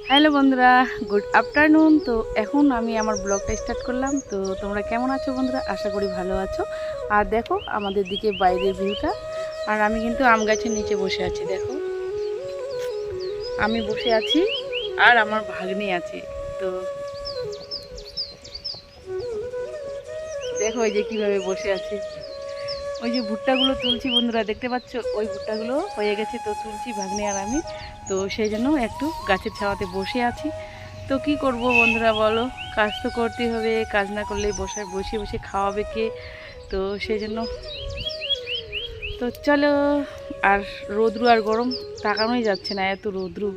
Hello বন্ধুরা, good afternoon. তো এখন আমি আমার ব্লগটা স্টার্ট করলাম। তো তোমরা কেমন আছো বন্ধুরা? আশা করি ভালো আছো। আর দেখো আমাদের দিকে বাইরের ভিউটা। আর আমি কিন্তু আম গাছের নিচে বসে আছি। দেখো আমি বসে আছি আর আমার ভাগ্নি আছে। তো দেখো ওই যে কীভাবে বসে আছে। ওই যে ভুট্টাগুলো তুলছি বন্ধুরা, দেখতে পাচ্ছ? ওই ভুট্টাগুলো হয়ে গেছে, তো তুলছি ভাগ্নি আর আমি। তো সেই জন্য একটু গাছের ছাওয়াতে বসে আছি। তো কি করব বন্ধুরা বলো, কাজ তো করতেই হবে, কাজ না করলে বসে বসে খাওয়াবে কে? তো সেই জন্য তো চলো। আর রোদ্রু আর গরম তাকানোই যাচ্ছে না, এত রোদ্রু।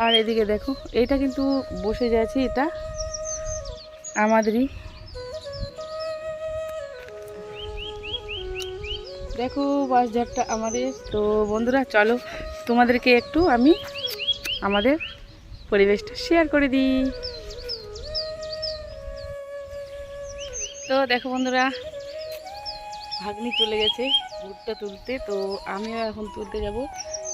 আর এদিকে দেখো, এটা কিন্তু বসে যাচ্ছে, এটা আমাদেরই। দেখো বাঁশঝাড়টা আমাদের। তো বন্ধুরা চলো, তোমাদেরকে একটু আমি আমাদের পরিবেশটা শেয়ার করে দিই। তো দেখো বন্ধুরা, ভাগ্নি চলে গেছে ভুট্টা তুলতে, তো আমিও এখন তুলতে যাব।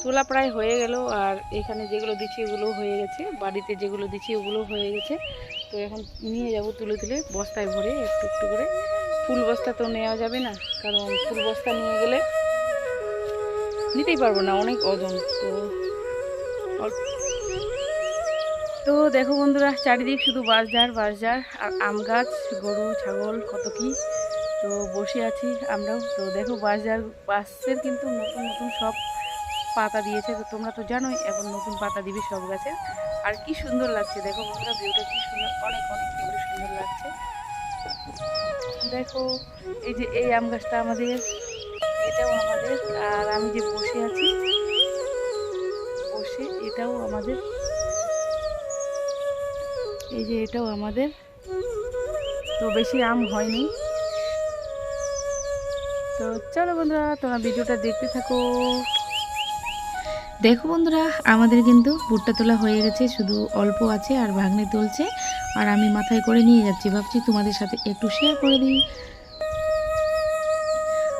তোলা প্রায় হয়ে গেল। আর এখানে যেগুলো দিচ্ছি ওগুলো হয়ে গেছে, বাড়িতে যেগুলো দিচ্ছি ওগুলো হয়ে গেছে। তো এখন নিয়ে যাব তুলে তুলে বস্তায় ভরে একটু একটু করে। ফুল বস্তা তো নেওয়া যাবে না, কারণ ফুল বস্তা নিয়ে গেলে নিতেই পারবো না, অনেক ওজন। তো তো দেখো বন্ধুরা, চারিদিক শুধু বাঁশঝাড় বাঁশঝাড় আর আম গাছ, গরু ছাগল কত কি। তো বসে আছি আমরাও। তো দেখো বাঁশের কিন্তু নতুন নতুন সব পাতা দিয়েছে। তো তোমরা তো জানোই এখন নতুন পাতা দিবে সব গাছে। আর কি সুন্দর লাগছে দেখো বন্ধুরা, ভিউটা কি সুন্দর, অনেক অনেক বেশি সুন্দর লাগছে। দেখো এই যে এই আম গাছটা আমাদের, এটাও আমাদের। আর আমি যে বসে আছি বসে, এটাও আমাদের। এই যে এটাও আমাদের। তো বেশি আম হয়নি। তো চলো বন্ধুরা, তোমরা ভিডিওটা দেখতে থাকো। দেখো বন্ধুরা, আমাদের কিন্তু ভুট্টা তোলা হয়ে গেছে, শুধু অল্প আছে আর ভাগ্নে তুলছে। আর আমি মাথায় করে নিয়ে যাচ্ছি, ভাবছি তোমাদের সাথে একটু শেয়ার করে দিই।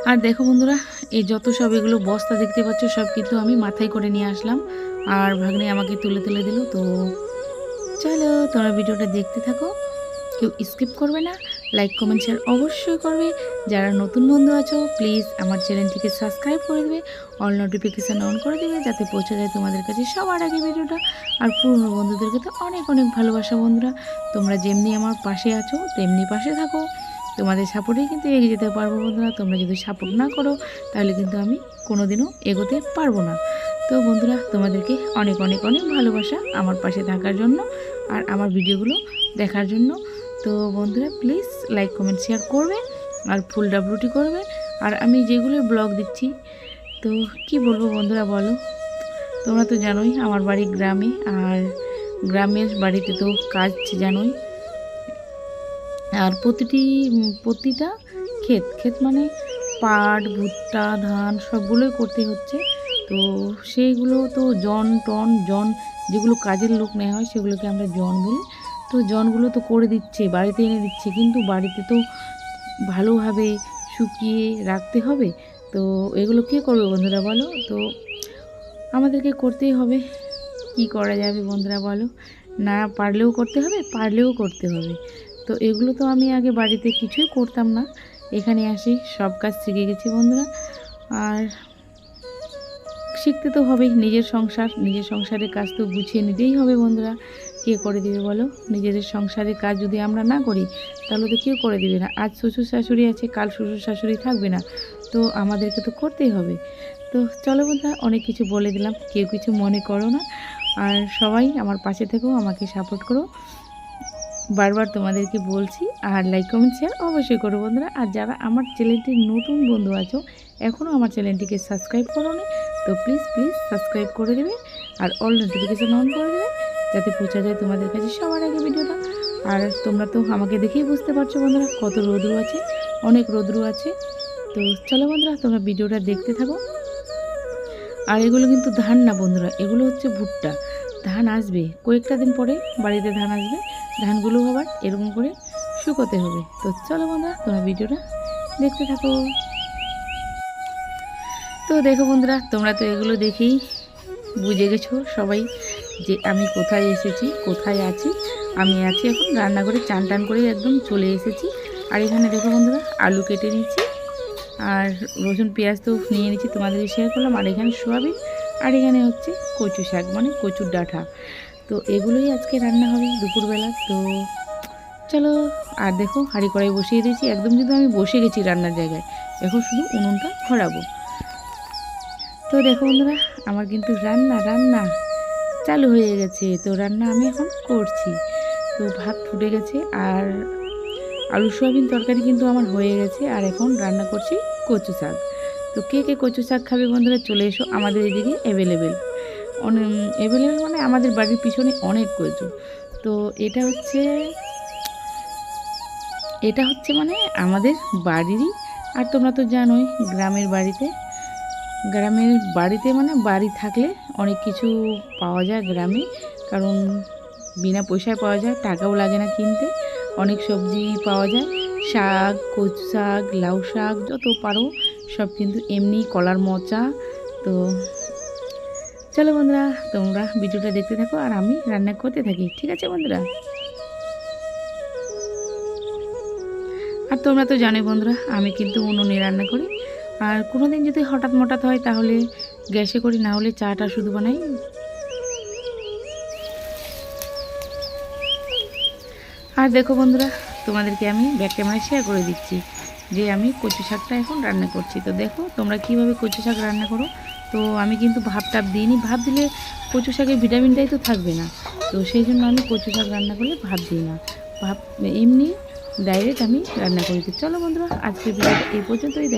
আর দেখো বন্ধুরা, এই যত সব এগুলো বস্তা দেখতে পাচ্ছ সব কিন্তু আমি মাথায় করে নিয়ে আসলাম। আর ভাগ্নে আমাকে তুলে তুলে দিল। তো চলো তোমরা ভিডিওটা দেখতে থাকো, কেউ স্কিপ করবে না। লাইক কমেন্ট শেয়ার অবশ্যই করবে। যারা নতুন বন্ধু আছো প্লিজ আমার চ্যানেলটিকে সাবস্ক্রাইব করে দেবে, অল নোটিফিকেশান অন করে দেবে, যাতে পৌঁছে যায় তোমাদের কাছে সবার আগে ভিডিওটা। আর পুরনো বন্ধুদেরকে তো অনেক অনেক ভালোবাসা বন্ধুরা। তোমরা যেমনি আমার পাশে আছো তেমনি পাশে থাকো। তোমাদের সাপোর্টেই কিন্তু এগিয়ে যেতে পারবো বন্ধুরা। তোমরা যদি সাপোর্ট না করো তাহলে কিন্তু আমি কোনোদিনও এগোতে পারবো না। তো বন্ধুরা, তোমাদেরকে অনেক অনেক অনেক ভালোবাসা আমার পাশে থাকার জন্য আর আমার ভিডিওগুলো দেখার জন্য। তো বন্ধুরা প্লিজ লাইক কমেন্ট শেয়ার করবে আর ফুল ডাব্লুটি করবে। আর আমি যেগুলো ব্লগ দিচ্ছি, তো কি বলবো বন্ধুরা বলো, তোমরা তো জানোই আমার বাড়ি গ্রামে। আর গ্রামের বাড়িতে তো কাজ জানোই। আর প্রতিটা ক্ষেত ক্ষেত মানে পাট ভুট্টা ধান সবগুলোই করতে হচ্ছে। তো সেইগুলো তো জন যেগুলো কাজের লোক নেওয়া হয় সেগুলোকে আমরা জন বলি। তো জনগুলো তো করে দিচ্ছে, বাড়িতে এনে দিচ্ছে, কিন্তু বাড়িতে তো ভালোভাবে শুকিয়ে রাখতে হবে। তো এগুলো কে করবে বন্ধুরা বলো? তো আমাদেরকে করতেই হবে। কি করা যাবে বন্ধুরা বলো? না পারলেও করতে হবে, পারলেও করতে হবে। তো এগুলো তো আমি আগে বাড়িতে কিছুই করতাম না, এখানে আসি সব কাজ শিখে গেছি বন্ধুরা। আর শিখতে তো হবেই, নিজের সংসারের কাজ তো গুছিয়ে নিতেই হবে বন্ধুরা। কে করে দিবে বলো? নিজেদের সংসারের কাজ যদি আমরা না করি তাহলে তো কেউ করে দিবে না। আজ শ্বশুর শাশুড়ি আছে, কাল শ্বশুর শাশুড়ি থাকবে না, তো আমাদেরকে তো করতেই হবে। তো চলো বন্ধুরা, অনেক কিছু বলে দিলাম, কেউ কিছু মনে করো না। আর সবাই আমার পাশে থেকেও আমাকে সাপোর্ট করো, বারবার তোমাদেরকে বলছি। আর লাইক কমেন্ট শেয়ার অবশ্যই করো বন্ধুরা। আর যারা আমার চ্যানেলটির নতুন বন্ধু আছো, এখনও আমার চ্যানেলটিকে সাবস্ক্রাইব করো নি, তো প্লিজ প্লিজ সাবস্ক্রাইব করে দেবে আর অল নোটিফিকেশান অন করে দেবে, যাতে পৌঁছা যায় তোমাদের কাছে সবার আগে ভিডিওটা। আর তোমরা তো আমাকে দেখেই বুঝতে পারছো বন্ধুরা কত রোদ্রু আছে, অনেক রোদ্রু আছে। তো চলো বন্ধুরা, তোমরা ভিডিওটা দেখতে থাকো। আর এগুলো কিন্তু ধান না বন্ধুরা, এগুলো হচ্ছে ভুট্টা। ধান আসবে কয়েকটা দিন পরে, বাড়িতে ধান আসবে, ধানগুলো আবার এরকম করে শুকোতে হবে। তো চলো বন্ধুরা, তোমরা ভিডিওটা দেখতে থাকো। তো দেখো বন্ধুরা, তোমরা তো এগুলো দেখেই বুঝে গেছো সবাই যে আমি কোথায় এসেছি, কোথায় আছি। আমি আছি এখন রান্নাঘরে, চান টান করে একদম চলে এসেছি। আর এখানে দেখো বন্ধুরা, আলু কেটে নিচ্ছি আর রসুন পেঁয়াজ তো নিয়ে নিচ্ছি, তোমাদের শেয়ার করলাম। আর এখানে সোয়াবিন, আর এখানে হচ্ছে কচু শাক মানে কচুর ডাঁটা। তো এগুলোই আজকে রান্না হবে দুপুরবেলা। তো চলো, আর দেখো হাঁড়ি কড়াই বসিয়ে দিয়েছি একদম, কিন্তু আমি বসে গেছি রান্নার জায়গায়, এখন শুধু উনুনটা ধরাবো। তো দেখো বন্ধুরা, আমার কিন্তু রান্না চালু হয়ে গেছে। তো রান্না আমি এখন করছি। তো ভাত ফুটে গেছে আর আলু সোয়াবিন তরকারি কিন্তু আমার হয়ে গেছে। আর এখন রান্না করছি কচু শাক। তো কে কে কচু শাক খাবে বন্ধুরা, চলে এসো, আমাদের এদিকে অ্যাভেলেবেল মানে আমাদের বাড়ির পিছনে অনেক কচু। তো এটা হচ্ছে মানে আমাদের বাড়িরই। আর তোমরা তো জানোই গ্রামের বাড়িতে মানে বাড়ি থাকলে অনেক কিছু পাওয়া যায় গ্রামে, কারণ বিনা পয়সায় পাওয়া যায়, টাকাও লাগে না কিনতে। অনেক সবজি পাওয়া যায়, শাক, কচু শাক, লাউ শাক, যত পারো সব কিন্তু এমনি, কলার মোচা। তো চলো বন্ধুরা, তোমরা ভিডিওটা দেখতে থাকো আর আমি রান্না করতে থাকি, ঠিক আছে বন্ধুরা? আর তোমরা তো জানোই বন্ধুরা, আমি কিন্তু উনুনে রান্না করি। আর কোনো দিন যদি হঠাৎ হয় তাহলে গ্যাসে করি, না হলে চাটা শুধু বানাই। আর দেখো বন্ধুরা, তোমাদেরকে আমি ব্যাক ক্যামেরায় শেয়ার করে দিচ্ছি যে আমি কচু শাকটা এখন রান্না করছি। তো দেখো তোমরা কীভাবে কচু শাক রান্না করো। তো আমি কিন্তু ভাপ টাপ দিইনি, ভাপ দিলে কচু শাকের ভিটামিনটাই তো থাকবে না। তো সেই জন্য আমি কচু শাক রান্না করলে ভাপ দিই না, ভাপ এমনি ডাইরেক্ট আমি রান্না করি। তো চলো বন্ধুরা, আজকের ভিডিওটা এই পর্যন্তই।